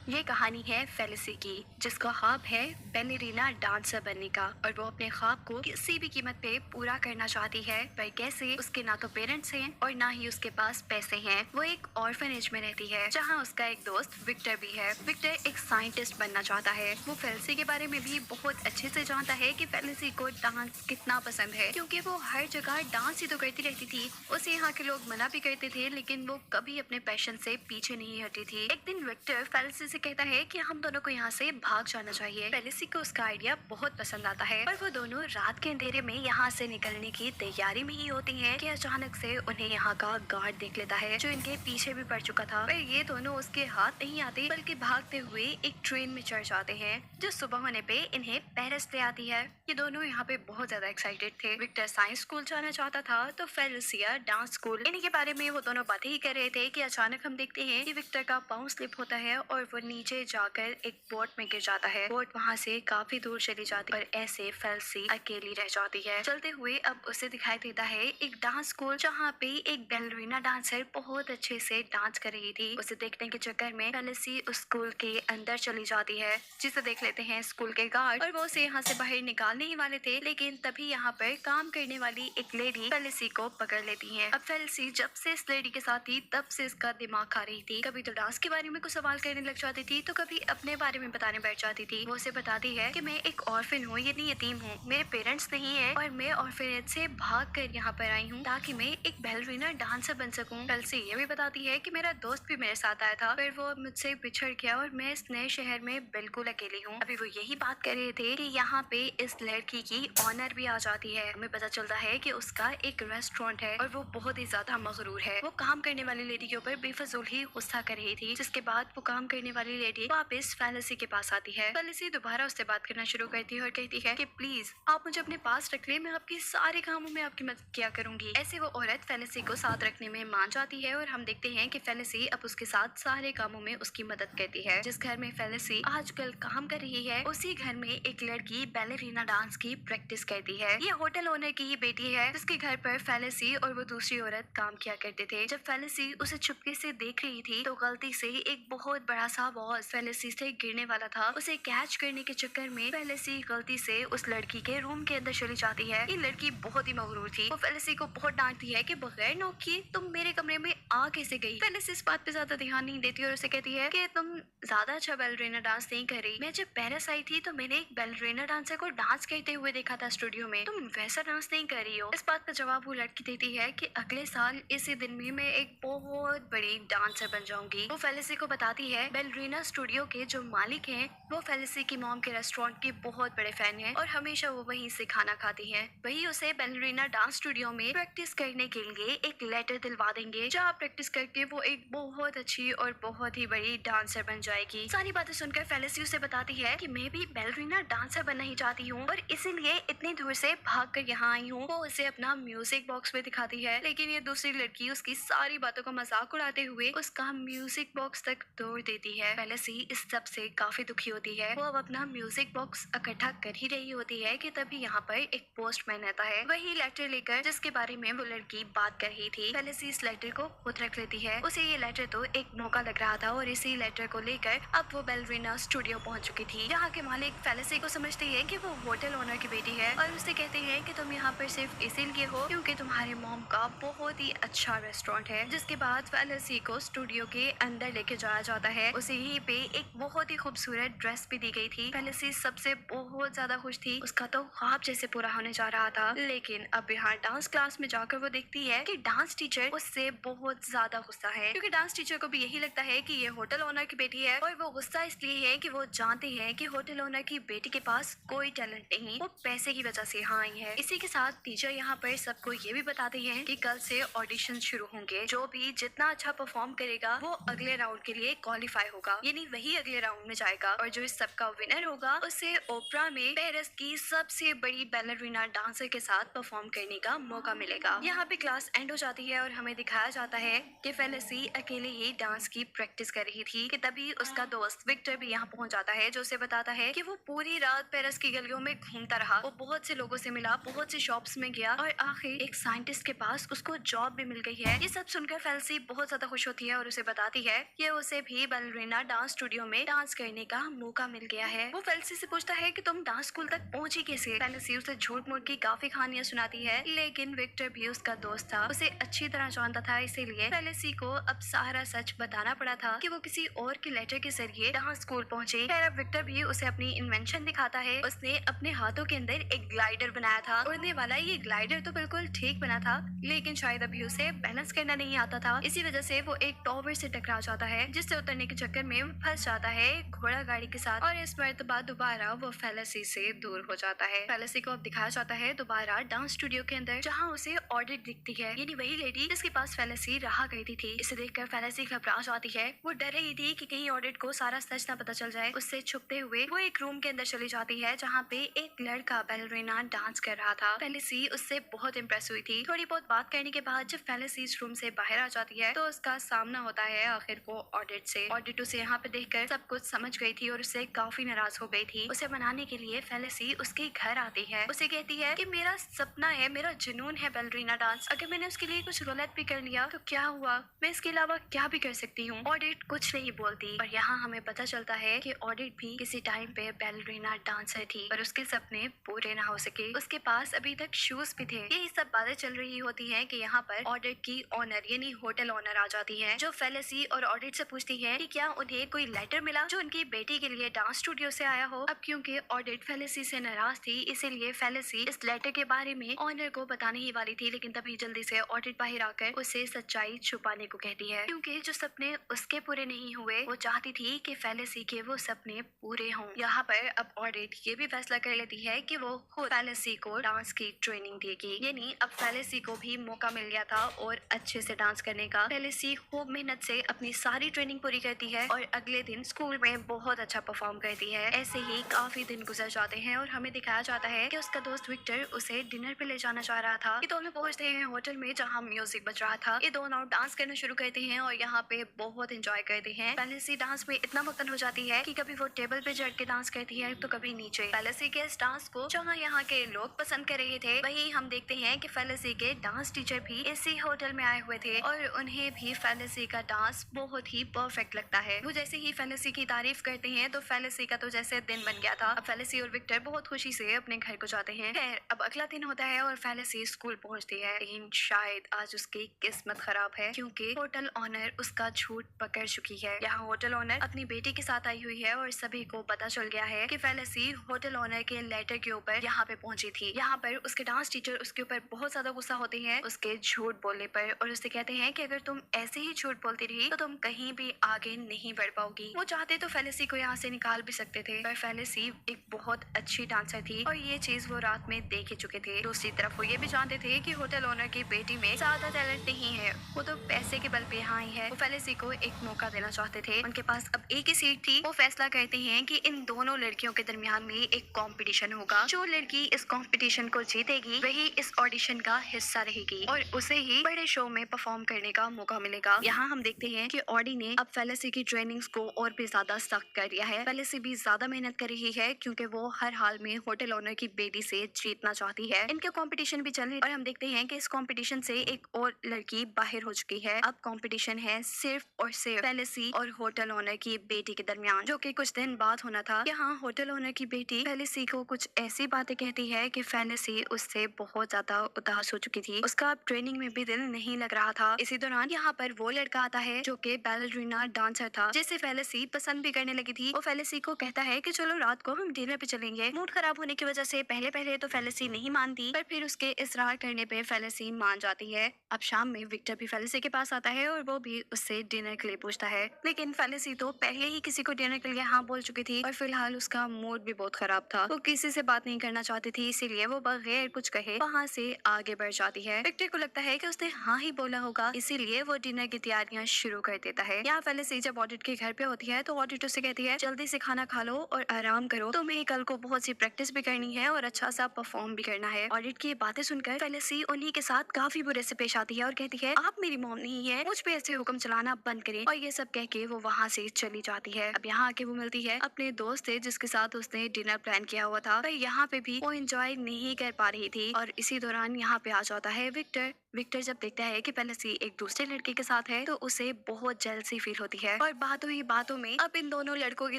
ये कहानी है फेलिसी की, जिसका ख्वाब है बैलेरिना डांसर बनने का और वो अपने ख्वाब को किसी भी कीमत पे पूरा करना चाहती है। पर कैसे? उसके ना तो पेरेंट्स हैं और ना ही उसके पास पैसे हैं। वो एक ऑर्फनेज में रहती है जहाँ उसका एक दोस्त विक्टर भी है। विक्टर एक साइंटिस्ट बनना चाहता है। वो फेलिसी के बारे में भी बहुत अच्छे से जानता है कि फेलिसी को डांस कितना पसंद है, क्योंकि वो हर जगह डांस ही तो करती रहती थी। उसे यहाँ के लोग मना भी करते थे, लेकिन वो कभी अपने पैशन से पीछे नहीं हटी थी। एक दिन विक्टर फेलिसी से कहता है कि हम दोनों को यहाँ से भाग जाना चाहिए। फेलिसी को उसका आइडिया बहुत पसंद आता है और वो दोनों रात के अंधेरे में यहाँ से निकलने की तैयारी में ही होती हैं कि अचानक से उन्हें यहाँ का गार्ड देख लेता है, जो इनके पीछे भी पड़ चुका था। पर ये दोनों उसके हाथ नहीं आते, बल्कि भागते हुए एक ट्रेन में चढ़ जाते हैं, जो सुबह होने पे इन्हें पेरिस ले आती है। ये दोनों यहाँ पे बहुत ज्यादा एक्साइटेड थे। विक्टर साइंस स्कूल जाना चाहता था तो फेलिसिया डांस स्कूल। इन्हीं के बारे में वो दोनों बातें ही कर रहे थे कि अचानक हम देखते हैं कि विक्टर का पाँव स्लिप होता है और वो नीचे जाकर एक बोट में गिर जाता है। बोट वहाँ से काफी दूर चली जाती है और ऐसे फेलिसी अकेली रह जाती है। चलते हुए अब उसे दिखाई देता है एक डांस स्कूल, जहाँ पे एक बैलरीना डांसर बहुत अच्छे से डांस कर रही थी। उसे देखने के चक्कर में फेलिसी उस स्कूल के अंदर चली जाती है, जिसे देख लेते हैं स्कूल के गार्ड और वो उसे यहाँ से बाहर निकालने ही वाले थे। लेकिन तभी यहाँ पर काम करने वाली एक लेडी फेलिसी को पकड़ लेती है। अब फेलिसी जब से इस लेडी के साथ थी तब से इसका दिमाग खा रही थी। कभी तो डांस के बारे में कुछ सवाल करने लग जाती थी, तो कभी अपने बारे में बताने बैठ जाती थी। वो उसे बताती है कि मैं एक ऑर्फन हूँ, यानी यतीम हूँ, मेरे पेरेंट्स नहीं है और मैं ऑर्फनेज से भाग कर यहाँ पर आई हूँ ताकि मैं एक बैलरीना डांसर बन सकूँ। फेलिसी ये भी बताती है कि मेरा दोस्त भी मेरे साथ आया था, पर वो मुझसे बिछड़ गया और मैं इस नए शहर में बिल्कुल अकेली हूँ। अभी वो यही बात कर रहे थे कि यहाँ पे इस लड़की की ऑनर भी आ जाती है। हमें पता चलता है कि उसका एक रेस्टोरेंट है और वो बहुत ही ज्यादा मगरूर है। वो काम करने वाली लेडी के ऊपर बेफजूल ही गुस्सा कर रही थी, जिसके बाद वो काम करने वाली लेडी वापस फेलिसी के पास आती है। फेलिसी दोबारा उससे बात करना शुरू करती है और कहती है कि प्लीज आप मुझे अपने पास रख ले, मैं आपके सारे कामों में आपकी मदद किया करूंगी। ऐसे वो औरत फेलिसी को साथ रखने में मान जाती है और हम देखते हैं कि फेलिसी अब उसके साथ सारे कामों में उसकी मदद करती है। जिस घर में फेलिसी आजकल काम कर रही है, उसी घर में एक लड़की बैलेरिना डांस की प्रैक्टिस करती है। ये होटल ओनर की ही बेटी है, जिसके घर पर फेलिसी और वो दूसरी औरत काम किया करते थे। जब फेलिसी उसे चुपके से देख रही थी तो गलती से एक बहुत बड़ा सा वॉज फेलिसी से गिरने वाला था। उसे कैच करने के चक्कर में फेलिसी गलती से उस लड़की के रूम के अंदर चली जाती है। ये लड़की बहुत ही मगरूर थी। वो फेलिसी को बहुत डांटती है कि बगैर नॉक किए तुम मेरे कमरे में आ कैसे गई। फेलिसी इस बात पे ज्यादा ध्यान नहीं देती और उसे कहती है कि तुम ज्यादा अच्छा बैलरीना डांस नहीं कर रही। मैं जब पेरिस आई थी तो मैंने एक बैलरीना डांसर को डांस करते हुए देखा था स्टूडियो में, तुम वैसा डांस नहीं कर रही हो। इस बात का जवाब वो लड़की देती है कि अगले साल इसी दिन में मैं एक बहुत बड़ी डांसर बन जाऊंगी। वो फेलिसी को बताती है बैलरीना स्टूडियो के जो मालिक हैं वो फेलिसी की मॉम के रेस्टोरेंट के बहुत बड़े फैन हैं और हमेशा वो वहीं से खाना खाती हैं। वही उसे बैलरीना डांस स्टूडियो में प्रैक्टिस करने के लिए एक लेटर दिलवा देंगे, जहाँ प्रैक्टिस करके वो एक बहुत अच्छी और बहुत ही बड़ी डांसर बन जाएगी। सारी बातें सुनकर फेलिसी उसे बताती है कि मैं भी बैलरीना डांसर बनना ही चाहती हूँ और इसीलिए इतनी दूर से भाग कर यहाँ आई हूँ। वो उसे अपना म्यूजिक बॉक्स भी दिखाती है, लेकिन ये दूसरी लड़की उसकी सारी बातों का मजाक उड़ाते हुए उसका म्यूजिक बॉक्स तक तोड़ देती है। फेलिसी इस सब से काफी दुखी होती है। वो अब अपना म्यूजिक बॉक्स इकट्ठा कर ही रही होती है कि तभी यहाँ पर एक पोस्टमैन आता है, वही लेटर लेकर जिसके बारे में वो लड़की बात कर रही थी। फेलिसी इस लेटर को खुद रख लेती है। उसे ये लेटर तो एक मौका लग रहा था और इसी लेटर को लेकर अब वो बैलरीना स्टूडियो पहुंच चुकी थी। यहाँ के मालिक फेलिसी को समझते हैं कि वो होटल ओनर की बेटी है और उससे कहते हैं कि तुम यहाँ पर सिर्फ इसीलिए हो क्योंकि तुम्हारे मॉम का बहुत ही अच्छा रेस्टोरेंट है। जिसके बाद फेलिसी को स्टूडियो के अंदर लेके जाया जाता है। उसे यहीं पे एक बहुत ही खूबसूरत ड्रेस भी दी गई थी। फेलिसी सबसे बहुत ज्यादा खुश थी, उसका तो ख्वाब जैसे पूरा होने जा रहा था। लेकिन अब यहाँ डांस क्लास में जाकर वो देखती है कि डांस टीचर उससे बहुत ज्यादा गुस्सा है, क्योंकि डांस टीचर को भी यही लगता है कि ये होटल ओनर की बेटी है और वो गुस्सा इसलिए है कि वो जानते हैं कि होटल ओनर की बेटी के पास कोई टैलेंट नहीं, वो पैसे की वजह से यहाँ आई है। इसी के साथ टीचर यहाँ पर सबको ये भी बताते हैं कि कल से ऑडिशन शुरू होंगे, जो भी जितना अच्छा परफॉर्म करेगा वो अगले राउंड के लिए क्वालिफाई होगा, यानी वही अगले राउंड में जाएगा और जो इस सबका विनर होगा उसे ओपरा में पेरिस की सबसे बड़ी बैलरीना डांसर के साथ परफॉर्म करने का मौका मिलेगा। यहाँ पे क्लास एंड हो जाती है और हमें दिखाया जाता है कि फेलिसी अकेले ही डांस की प्रैक्टिस कर रही थी कि तभी उसका दोस्त विक्टर भी यहाँ पहुंच जाता है, जो उसे बताता है कि वो पूरी रात पेरिस की गलियों में घूमता रहा। वो बहुत से लोगों से मिला, बहुत से शॉप्स में गया और आखिर एक साइंटिस्ट के पास उसको जॉब भी मिल गई है। ये सब सुनकर फेलिसी बहुत ज्यादा खुश होती है और उसे बताती है कि उसे भी बैलरीना बैलरीना डांस स्टूडियो में डांस करने का मौका मिल गया है। वो फेलिसी से पूछता है कि तुम डांस स्कूल तक पहुंची कैसे। फेलिसी उसे झूठ मूठ की काफी कहानियां सुनाती है, लेकिन विक्टर भी उसका दोस्त था, उसे अच्छी तरह जानता था, इसीलिए फेलिसी को अब सारा सच बताना पड़ा था कि वो किसी और के लेटर के जरिए डांस स्कूल पहुंचे। खैर अब विक्टर भी उसे अपनी इन्वेंशन दिखाता है। उसने अपने हाथों के अंदर एक ग्लाइडर बनाया था। उड़ने वाला ये ग्लाइडर तो बिल्कुल ठीक बना था, लेकिन शायद अभी उसे बैलेंस करना नहीं आता था। इसी वजह से वो एक टॉवर से टकरा जाता है, जिससे उतरने के चक्कर में फंस जाता है घोड़ा गाड़ी के साथ, और इस मर्तबा दोबारा वो फेलिसी से दूर हो जाता है। फेलिसी को अब दिखाया जाता है दोबारा डांस स्टूडियो के अंदर, जहाँ उसे ऑडिट दिखती है, यानी वही लेडी जिसके पास फेलिसी रहा करती थी। इसे देखकर फेलिसी घबरा जाती है। वो डर रही थी कि कहीं ऑडिट को सारा सच ना पता चल जाए। उससे छुपते हुए वो एक रूम के अंदर चली जाती है, जहाँ पे एक लड़का बैलरीना डांस कर रहा था। फेलिसी उससे बहुत इम्प्रेस हुई थी। थोड़ी बहुत बात करने के बाद जब फेलिसी इस रूम से बाहर आ जाती है, तो उसका सामना होता है आखिर को ऑडिट से। ऑडिट उसे यहाँ पे देखकर सब कुछ समझ गई थी और उससे काफी नाराज हो गई थी। उसे मनाने के लिए फेलिसी उसके घर आती है। उसे कहती है कि मेरा सपना है, मेरा जुनून है बैलरीना डांस। अगर मैंने उसके लिए कुछ गलत भी कर लिया तो क्या हुआ, मैं इसके अलावा क्या भी कर सकती हूँ। ऑडिट कुछ नहीं बोलती, और यहाँ हमें पता चलता है कि ऑडिट भी किसी टाइम पे बैलरीना डांसर थी, पर उसके सपने पूरे ना हो सके। उसके पास अभी तक शूज भी थे। यही सब बातें चल रही होती हैं कि यहाँ पर ऑडिट की ऑनर यानी होटल ऑनर आ जाती है, जो फेलिसी और ऑडिट से पूछती है कि क्या उन्हें कोई लेटर मिला जो उनकी बेटी के लिए डांस स्टूडियो से आया हो। अब क्योंकि ऑडिट फेलिसी से नाराज थी, इसीलिए फेलिसी इस लेटर के बारे में ऑनर को बताने ही वाली थी, लेकिन तभी जल्दी से ऑडिट बाहर आकर उसे सच्चाई छुपाने को कहती है, क्योंकि जो सपने उसके पूरे नहीं हुए, वो चाहती थी कि फेलिसी के वो सपने पूरे हों। यहाँ पर अब ऑडिट ये भी फैसला कर लेती है कि वो खुद फेलिसी को डांस की ट्रेनिंग देगी, यानी अब फेलिसी को भी मौका मिल गया था और अच्छे से डांस करने का। फेलिसी खूब मेहनत से अपनी सारी ट्रेनिंग पूरी करती है और अगले दिन स्कूल में बहुत अच्छा परफॉर्म करती है। ऐसे ही काफी दिन गुजर जाते हैं और हमें दिखाया जाता है कि उसका दोस्त विक्टर उसे डिनर पे ले जाना चाह रहा था। ये दोनों पहुंचते हैं होटल में, जहाँ म्यूजिक बज रहा था। ये दोनों डांस करना शुरू करते हैं और यहाँ पे बहुत एंजॉय करते हैं। फेलिसी डांस में इतना मगन हो जाती है कि कभी वो टेबल पे चढ़ के डांस करती है तो कभी नीचे। फेलिसी के इस डांस को जहाँ यहाँ के लोग पसंद कर रहे थे, वही हम देखते हैं कि फेलिसी के डांस टीचर भी इसी होटल में आए हुए थे और उन्हें भी फेलिसी का डांस बहुत ही परफेक्ट लगता है। वो जैसे ही फेलिसी की तारीफ करते हैं तो फेलिसी का तो जैसे दिन बन गया था। अब फेलिसी और विक्टर बहुत खुशी से अपने घर को जाते हैं। खैर अब अगला दिन होता है और फेलिसी स्कूल पहुंचती है, लेकिन शायद आज उसकी किस्मत खराब है, क्योंकि होटल ऑनर उसका झूठ पकड़ चुकी है। यहाँ होटल ऑनर अपनी बेटी के साथ आई हुई है और सभी को पता चल गया है कि फेलिसी होटल ऑनर के लेटर के ऊपर यहाँ पे पहुंची थी। यहाँ पर उसके डांस टीचर उसके ऊपर बहुत ज्यादा गुस्सा होते हैं उसके झूठ बोलने पर, और उससे कहते हैं कि अगर तुम ऐसे ही झूठ बोलती रही तो तुम कहीं भी आगे नहीं बढ़ पाओगी। वो चाहते तो फेलिसी को यहाँ से निकाल भी सकते थे, पर फेलिसी एक बहुत अच्छी डांसर थी और ये चीज वो रात में देख ही चुके थे। दूसरी तरफ वो ये भी जानते थे कि होटल ओनर की बेटी में ज्यादा टैलेंट नहीं है, वो तो पैसे के बल पे यहाँ आई है। वो फेलिसी को एक मौका देना चाहते थे। उनके पास अब एक ही सीट थी। वो फैसला करते हैं कि इन दोनों लड़कियों के दरमियान में एक कंपटीशन होगा। जो लड़की इस कंपटीशन को जीतेगी वही इस ऑडिशन का हिस्सा रहेगी और उसे ही बड़े शो में परफॉर्म करने का मौका मिलेगा। यहाँ हम देखते हैं कि ऑडी ने अब फेलिसी की ट्रेनिंग्स को और भी ज्यादा सख्त कर दिया है। फेलिसी भी ज्यादा मेहनत कर रही है, क्योंकि वो हर हाल में होटल ओनर की बेटी से जीतना चाहती है। इनके कंपटीशन भी चल रही है और हम देखते हैं कि इस कंपटीशन से एक और लड़की बाहर हो चुकी है। अब कंपटीशन है सिर्फ और सिर्फ फेलिसी और होटल ओनर की बेटी के दरमियान, जो कि कुछ दिन बाद होना था। यहाँ होटल ओनर की बेटी फेलिसी को कुछ ऐसी बातें कहती है कि फेलिसी उससे बहुत ज्यादा उदास हो चुकी थी। उसका अब ट्रेनिंग में भी दिल नहीं लग रहा था। इसी दौरान यहाँ पर वो लड़का आता है जो कि बैलरीना डांसर था, जिसे फेलिसी पसंद भी करने लगी थी। वो फेलिसी को कहता है कि चलो रात को हम डिनर पे चलेंगे। मूड खराब होने की वजह से पहले पहले तो फेलिसी नहीं मानती, पर फिर उसके इसरार करने पे फेलिसी मान जाती है। अब शाम में विक्टर भी फेलिसी के पास आता है और वो भी उससे डिनर के लिए पूछता है, लेकिन फेलिसी तो पहले ही किसी को डिनर के लिए हाँ बोल चुकी थी और फिलहाल उसका मूड भी बहुत खराब था। वो किसी से बात नहीं करना चाहती थी, इसीलिए वो बगैर कुछ कहे वहाँ से आगे बढ़ जाती है। विक्टर को लगता है कि उसने हाँ ही बोला होगा, इसीलिए वो डिनर की तैयारियां शुरू कर देता है। यहाँ फेलिसी जब ऑडिट के घर पे होती है तो ऑडिट उसे कहती है जल्दी से खाना खा लो और आराम करो, तुम्हें कल को बहुत सी प्रैक्टिस भी करनी है और अच्छा सा परफॉर्म भी करना है। ऑडिट की बातें सुनकर फेलिसी उन्हीं के साथ काफी बुरे से पेश आती है और कहती है आप मेरी मॉम नहीं है, मुझ पे ऐसे हुक्म चलाना बंद करें, और ये सब कह के वो वहाँ से चली जाती है। अब यहाँ आके वो मिलती है अपने दोस्त से जिसके साथ उसने डिनर प्लान किया हुआ था, पर यहाँ पे भी वो एंजॉय नहीं कर पा रही थी और इसी दौरान यहाँ पे आ जाता है विक्टर। विक्टर जब देखता है कि पेलिसी एक दूसरे लड़के के साथ है तो उसे बहुत जेलसी फील होती है और बातों ही बातों में अब इन दोनों लड़कों के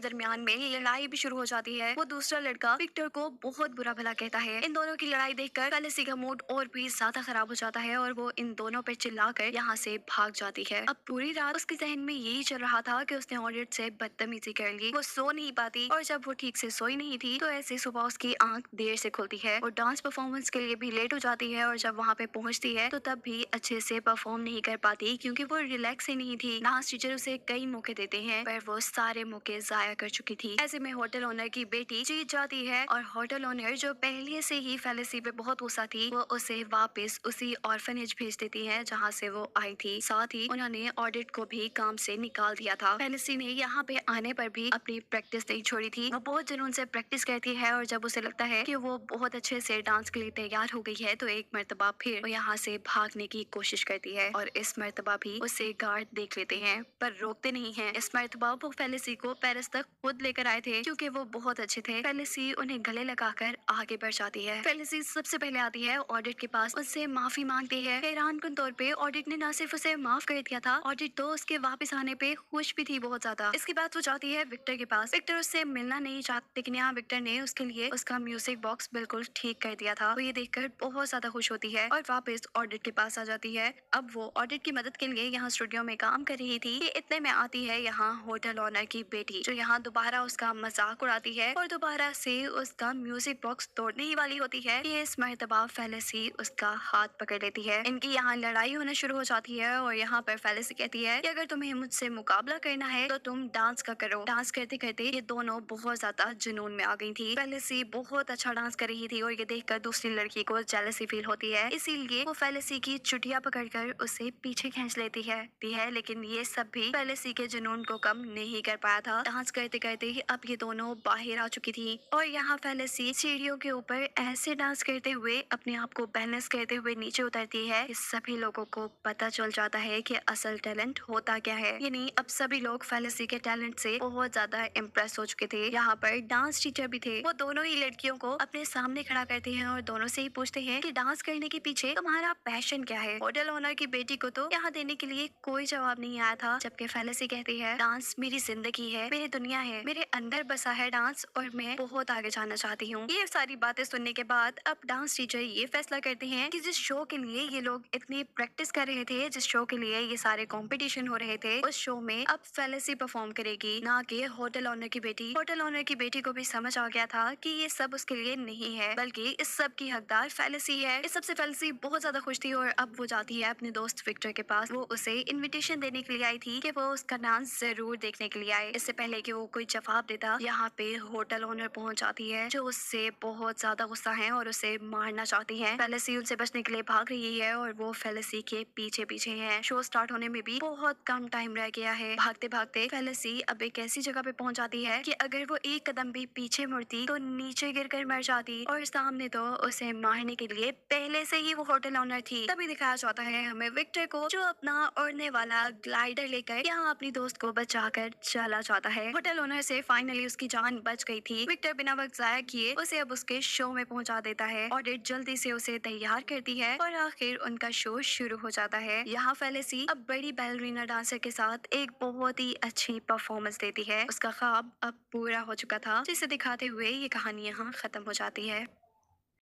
दरमियान में लड़ाई भी शुरू हो जाती है। वो दूसरा लड़का विक्टर को बहुत बुरा भला कहता है। इन दोनों की लड़ाई देखकर पेलिसी का मूड और भी ज्यादा खराब हो जाता है और वो इन दोनों पर चिल्लाकर यहाँ से भाग जाती है। अब पूरी रात उसके जहन में यही चल रहा था कि उसने ऑडिट से बदतमीजी कर ली। वो सो नहीं पाती और जब वो ठीक से सोई नहीं थी तो ऐसे सुबह उसकी आंख देर से खुलती है और डांस परफॉर्मेंस के लिए भी लेट हो जाती है और जब वहाँ पे पहुंचती है तो तब भी अच्छे से परफॉर्म नहीं कर पाती क्योंकि वो रिलैक्स ही नहीं थी। डांस टीचर उसे कई मौके देते हैं पर वो सारे मौके जाया कर चुकी थी। ऐसे में होटल ओनर की बेटी जीत जाती है और होटल ओनर जो पहले से ही फेलिसी पे बहुत गुस्सा थी वो उसे वापस उसी ऑर्फनेज भेज देती है जहाँ से वो आई थी। साथ ही उन्होंने ऑडिट को भी काम से निकाल दिया था। फेलिसी ने यहाँ पे आने पर भी अपनी प्रैक्टिस नहीं छोड़ी थी। वो बहुत जुनून से प्रैक्टिस करती है और जब उसे लगता है कि वो बहुत अच्छे से डांस के लिए तैयार हो गई है तो एक मर्तबा फिर वो यहाँ से भागने की कोशिश करती है और इस मर्तबा भी उसे गार्ड देख लेते हैं पर रोकते नहीं हैं। इस मर्तबा वो फेलिसी को पेरिस तक खुद लेकर आए थे क्योंकि वो बहुत अच्छे थे। फेलिसी उन्हें गले लगाकर आगे बढ़ जाती है। फेलिसी सबसे पहले आती है ऑडिट के पास, उससे माफी मांगती है। हैरानकुन तौर पे ऑडिट ने न सिर्फ उसे माफ कर दिया था, ऑडिट तो उसके वापस आने पे खुश भी थी बहुत ज्यादा। इसके बाद वो जाती है विक्टर के पास। विक्टर उससे मिलना नहीं चाहती लेकिन यहाँ विक्टर ने उसके लिए उसका म्यूजिक बॉक्स बिल्कुल ठीक कर दिया था। वो ये देखकर बहुत ज्यादा खुश होती है और वापस ऑडिट के पास आ जाती है। अब वो ऑडिट की मदद के लिए यहाँ स्टूडियो में काम कर रही थी कि इतने में आती है यहाँ होटल ओनर की बेटी जो यहाँ दोबारा उसका मजाक उड़ाती है और दोबारा से उसका म्यूजिक बॉक्स तोड़ने ही वाली होती है कि इस मर्तबा फेलिसी उसका हाथ पकड़ लेती है। इनकी यहाँ लड़ाई होना शुरू हो जाती है और यहाँ पर फेलिसी कहती है कि अगर तुम्हें मुझसे मुकाबला करना है तो तुम डांस का करो। डांस करते करते ये दोनों बहुत ज्यादा जुनून में आ गई थी। फेलिसी बहुत अच्छा डांस कर रही थी और ये देखकर दूसरी लड़की को जेलसी फील होती है, इसीलिए वो फेलिसी की चुटिया पकड़कर उसे पीछे खींच लेती है लेकिन ये सब भी फेलिसी के जुनून को कम नहीं कर पाया था। डांस करते करते अब ये दोनों बाहर आ चुकी थी और यहाँ फेलिसी सीढ़ियों के ऊपर ऐसे डांस करते हुए अपने आप को बैलेंस करते हुए नीचे उतरती है। इस सभी लोगों को पता चल जाता है कि असल टैलेंट होता क्या है। यानी अब सभी लोग फेलिसी के टैलेंट से बहुत ज्यादा इम्प्रेस हो चुके थे। यहाँ पर डांस टीचर भी थे। वो दोनों ही लड़कियों को अपने सामने खड़ा करते हैं और दोनों से ही पूछते हैं कि डांस करने के पीछे तुम्हारा पैशन क्या है। होटल ओनर की बेटी को तो यहाँ देने के लिए कोई जवाब नहीं आया था, जबकि फेलिसी कहती है डांस मेरी जिंदगी है, मेरी दुनिया है, मेरे अंदर बसा है डांस और मैं बहुत आगे जाना चाहती हूँ। ये सारी बातें सुनने के बाद अब डांस टीचर ये फैसला करते हैं कि जिस शो के लिए ये लोग इतनी प्रैक्टिस कर रहे थे, जिस शो के लिए ये सारे कंपटीशन हो रहे थे, उस शो में अब फेलिसी परफॉर्म करेगी, ना कि होटल ओनर की बेटी। होटल ओनर की बेटी को भी समझ आ गया था कि ये सब उसके लिए नहीं है बल्कि इस सब की हकदार फेलिसी है। इस सबसे फेलिसी बहुत ज्यादा खुश थी और अब वो जाती है अपने दोस्त विक्टर के पास। वो उसे इनविटेशन देने के लिए आई थी कि वो उसका डांस जरूर देखने के लिए आए। इससे पहले कि वो कोई जवाब देता, यहाँ पे होटल ओनर पहुंच जाती है जो उससे बहुत ज्यादा गुस्सा है और उसे मारना चाहती है। फेलिसी उनसे बचने के लिए भाग रही है और वो फेलिसी के पीछे पीछे है। शो स्टार्ट होने में भी बहुत कम टाइम रह गया है। भागते भागते फेलिसी अब एक ऐसी जगह पे पहुंच जाती है कि अगर वो एक कदम भी पीछे मुड़ती तो नीचे गिरकर मर जाती और सामने तो उसे मारने के लिए पहले से ही वो होटल ओनर थी। तभी दिखाया जाता है हमें विक्टर को जो अपना उड़ने वाला ग्लाइडर लेकर यहाँ अपनी दोस्त को बचाकर चला जाता है। होटल ओनर से फाइनली उसकी जान बच गई थी। विक्टर बिना वक्त जाया किए उसे अब उसके शो में पहुंचा देता है। ऑडिट जल्दी से उसे तैयार करती है और आखिर उनका शो शुरू हो जाता है। यहाँ फेलिसी अब बड़ी बैलरीना डांसर के साथ एक बहुत ही अच्छी परफॉर्मेंस देती है। उसका ख्वाब अब पूरा हो चुका था, जिसे दिखाते हुए ये कहानी यहाँ खत्म हो जाती है।